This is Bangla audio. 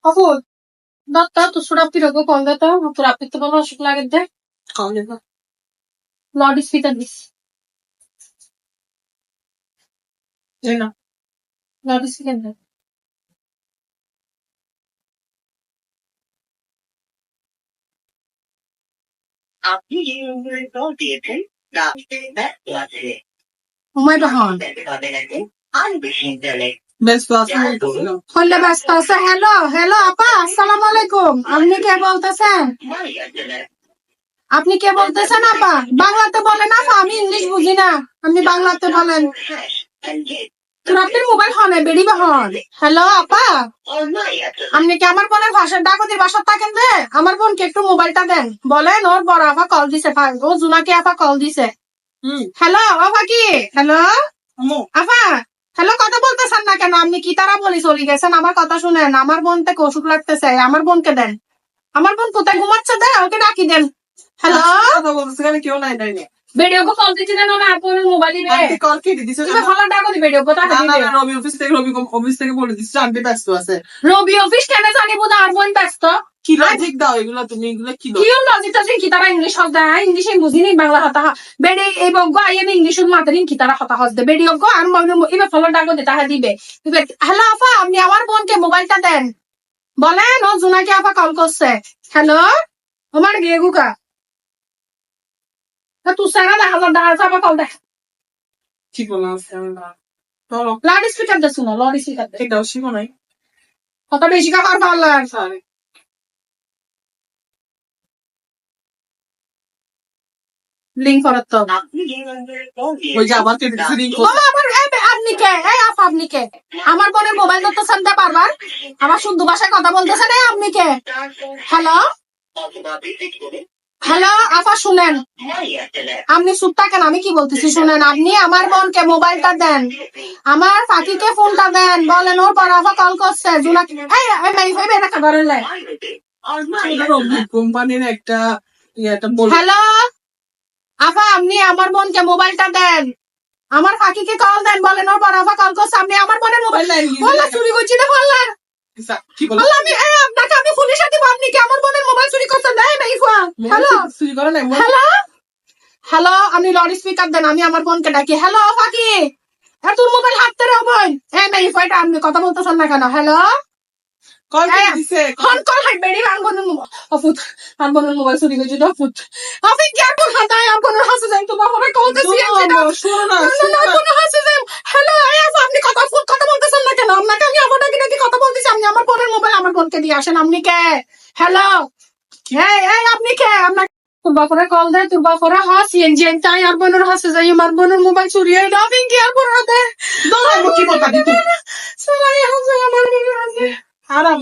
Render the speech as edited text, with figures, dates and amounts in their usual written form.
আপু দত্তা তো সুরাপ্তি রোগ কল দত্তা তোর আপনি তো বলো অসুখ লাগে দে কল দেব লাউড স্পিকার দিস না লাউড স্পিকার দে আপনি যে নম্বরে কল দিয়েছেন তা ব্যস্ত আছে। ঘুমাই বাহন ব্যস্ত আছে হলে ব্যস্ত আছে হ্যালো হ্যালো আপা আসসালামু আলাইকুম আপনি কে বলতেছেন আপনি কে বলতেছেন আপা বাংলাতে বলেন আপা আমি ইংলিশ বুঝি না আপনি বাংলাতে বলেন তোর আপনার মোবাইল হনে বেড়ি বাহন হ্যালো আপা আপনি কি আমার বোনের ভাষার ডাকতির বাসার থাকেন যে আমার বোনকে একটু মোবাইলটা দেন বলেন ওর বড় আপা কল দিছে ও জুনাকে আপা কল দিছে হ্যালো আপা কি হ্যালো আপা হ্যালো কথা বলতেছেন না কেন আপনি কি তারা বলি চলে গেছেন আমার কথা শুনেন আমার বোন থেকে অসুখ লাগতেছে আমার বোনকে দেন আমার বোন কোথায় ঘুমাচ্ছে দেন ওকে ডাকি দেন হ্যালো কথা বলতেছে কেন কেউ নাই নাই ভিডিও কো কল দিছি না আপন মোবাইল দিবে আপনি কল কেটে দিছেন তুমি হলা ডাকো দি ভিডিও কো তাহলে না দিবে না রবি অফিস থেকে বলে দিছি আন্টি ব্যস্ত আছে রবি অফিস কেন জানি বোধ আর বোন ব্যস্ত কি লজিক দাও এগুলো তুমি এগুলো কি কি লজিক আছে কি তারা ইংলিশ হদা ইংলিশ বুঝিনি বাংলা হতা বেডি এই বগো আইনে ইংলিশ মাতেরিন কি তারা হতা হসদে বেডি গো আর ইবে ফলো ডাকো দি তাহা দিবে হ্যালো আপা আপনি আমার বোনকে মোবাইলটা দেন বলেন ও জুনাকে আপা কল করছে হ্যালো আমার গিয়ে গুকা তুই সারা দেখা যা আপা কল দে ঠিক বলা আছে চলো লাউড স্পিকার দে শুনো লাউড স্পিকার দে এটাও শিখো নাই কত বেশি কাবার পারলাম সরি লিঙ্ক করার তো আপনি যে নম্বরে কল দিয়েছেন ওই যে আবার কেটে দিছে লিংক মামা আমার আপনি কে এই আপনি কে আমার বোনের মোবাইল ধরতে শুনতে পারবার আমার শুদ্ধ ভাষায় কথা বলতেছেন এই আপনি কে হ্যালো হ্যালো আপা শুনেন আপনি চুপ থাকেন আমি কি বলতেছি শুনেন আপনি আমার বোনকে মোবাইলটা দেন আমার পাখিকে ফোনটা দেন বলেন ওর পর আপা কল করছে জুনাকে এই মেরি ভাই বেটা খাবারের লাই কোম্পানির একটা হ্যালো আপা আপনি আমার বোনকে মোবাইলটা দেন আমার পাখিকে কল দেন বলেন ওর পর আপা কল করছে আপনি আমার বোনের মোবাইল বললা চুরি করছি না বললা কি বলো বললা আমি আপনাকে আমি পুলিশে দিব আপনি কি আমার বোনের মোবাইল চুরি করছেন দেয় নাই হ্যালো চুরি করে নাই হ্যালো হ্যালো আপনি লাউড স্পিকার দেন আমি আমার বোনকে ডাকি হ্যালো পাখি তোর মোবাইল হাতে রাখো বোন এই ফাইটা আপনি কথা বলতেছেন না কেন হ্যালো কল দিছে ফোন কল হাই বেড়ি আনবনের অফুত আনবনের মোবাইল চুরি গেছে অফুত আপনি কি আর কোন হাতায় আনবনের হাসে যাই তো বাবা কল দিছি শোনো না কোন হাসে যাই হ্যালো আপনি কথা বলতেছেন না কেন আপনাকে আমি আপনাকে নাকি কথা বলতেছি আপনি আমার বোনের মোবাইল আমার বোনকে দিয়ে আসেন আপনি কে হ্যালো এই আপনি কে আপনার তোর বাপরে কল দেয় তোর বাপরে সিএনজি তাই আর বোনের হাসে যাই আমার বোনের মোবাইল চুরি হয়ে যাবে কি আর পর হাতে কি বলবা দিত সবাই হাসে আমার বোনের হাসে আরাম